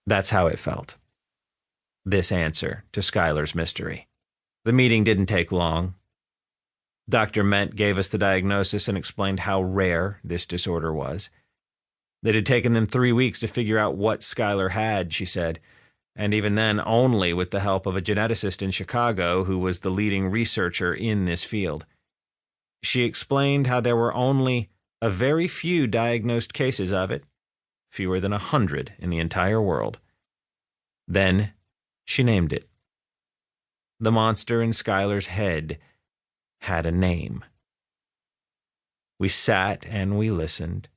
That's how it felt. This answer to Schuyler's mystery. The meeting didn't take long. Dr. Ment gave us the diagnosis and explained how rare this disorder was. It had taken them 3 weeks to figure out what Schuyler had, she said, and even then only with the help of a geneticist in Chicago who was the leading researcher in this field. She explained how there were only a very few diagnosed cases of it, fewer than 100 in the entire world. Then she named it. The monster in Schuyler's head had a name. We sat and we listened.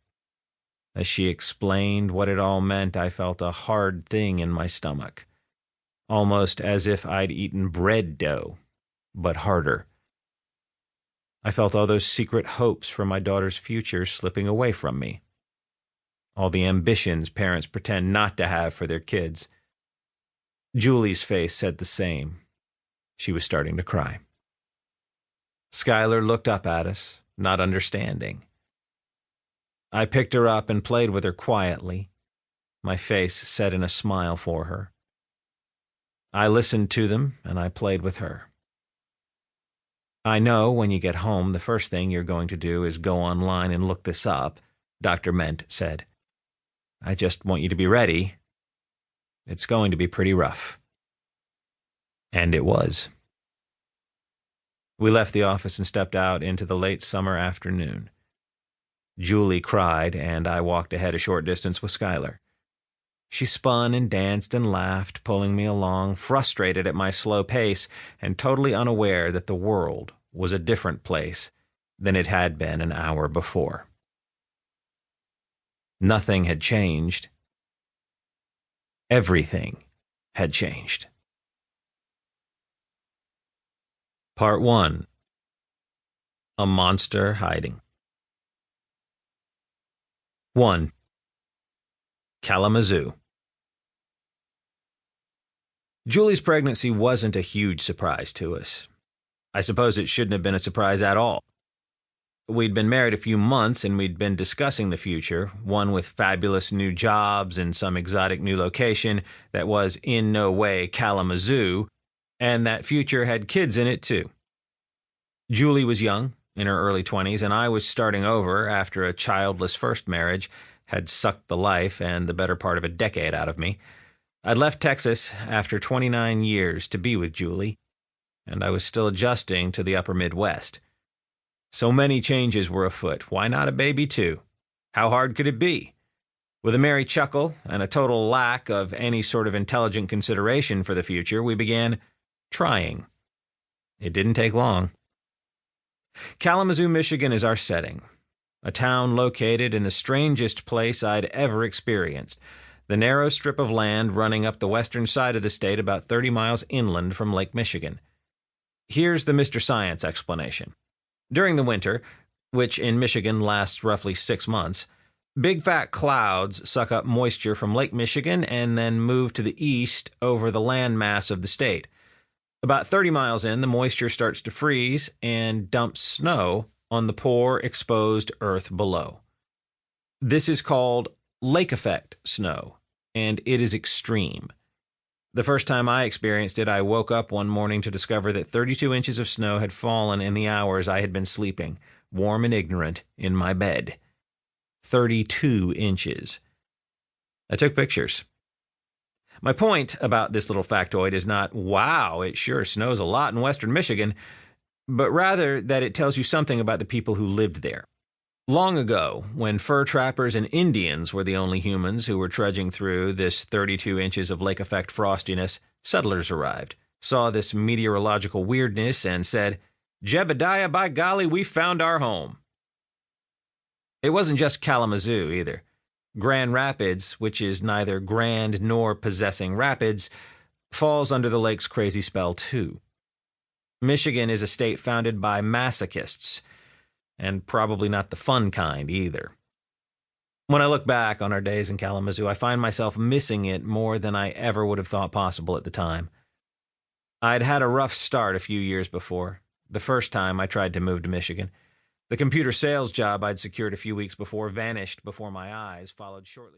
As she explained what it all meant, I felt a hard thing in my stomach, almost as if I'd eaten bread dough, but harder. I felt all those secret hopes for my daughter's future slipping away from me. All the ambitions parents pretend not to have for their kids. Julie's face said the same. She was starting to cry. Schuyler looked up at us, not understanding. I picked her up and played with her quietly, my face set in a smile for her. I listened to them, and I played with her. I know when you get home, the first thing you're going to do is go online and look this up, Dr. Ment said. I just want you to be ready. It's going to be pretty rough. And it was. We left the office and stepped out into the late summer afternoon. Julie cried, and I walked ahead a short distance with Schuyler. She spun and danced and laughed, pulling me along, frustrated at my slow pace and totally unaware that the world was a different place than it had been an hour before. Nothing had changed. Everything had changed. Part 1. A Monster Hiding. 1. Kalamazoo. Julie's pregnancy wasn't a huge surprise to us. I suppose it shouldn't have been a surprise at all. We'd been married a few months and we'd been discussing the future, one with fabulous new jobs in some exotic new location that was in no way Kalamazoo, and that future had kids in it too. Julie was young, in her early 20s, and I was starting over after a childless first marriage had sucked the life and the better part of a decade out of me. I'd left Texas after 29 years to be with Julie, and I was still adjusting to the upper Midwest. So many changes were afoot. Why not a baby too? How hard could it be? With a merry chuckle and a total lack of any sort of intelligent consideration for the future, we began trying. It didn't take long. Kalamazoo, Michigan is our setting, a town located in the strangest place I'd ever experienced, the narrow strip of land running up the western side of the state about 30 miles inland from Lake Michigan. Here's the Mr. Science explanation. During the winter, which in Michigan lasts roughly 6 months, big fat clouds suck up moisture from Lake Michigan and then move to the east over the landmass of the state. About 30 miles in, the moisture starts to freeze and dumps snow on the poor, exposed earth below. This is called lake effect snow, and it is extreme. The first time I experienced it, I woke up one morning to discover that 32 inches of snow had fallen in the hours I had been sleeping, warm and ignorant, in my bed. 32 inches. I took pictures. My point about this little factoid is not, wow, it sure snows a lot in western Michigan, but rather that it tells you something about the people who lived there. Long ago, when fur trappers and Indians were the only humans who were trudging through this 32 inches of lake effect frostiness, settlers arrived, saw this meteorological weirdness, and said, "Jebediah, by golly, we found our home." It wasn't just Kalamazoo either. Grand Rapids, which is neither grand nor possessing rapids, falls under the lake's crazy spell too. Michigan is a state founded by masochists, and probably not the fun kind either. When I look back on our days in Kalamazoo, I find myself missing it more than I ever would have thought possible at the time. I'd had a rough start a few years before, the first time I tried to move to Michigan. The computer sales job I'd secured a few weeks before vanished before my eyes, followed shortly.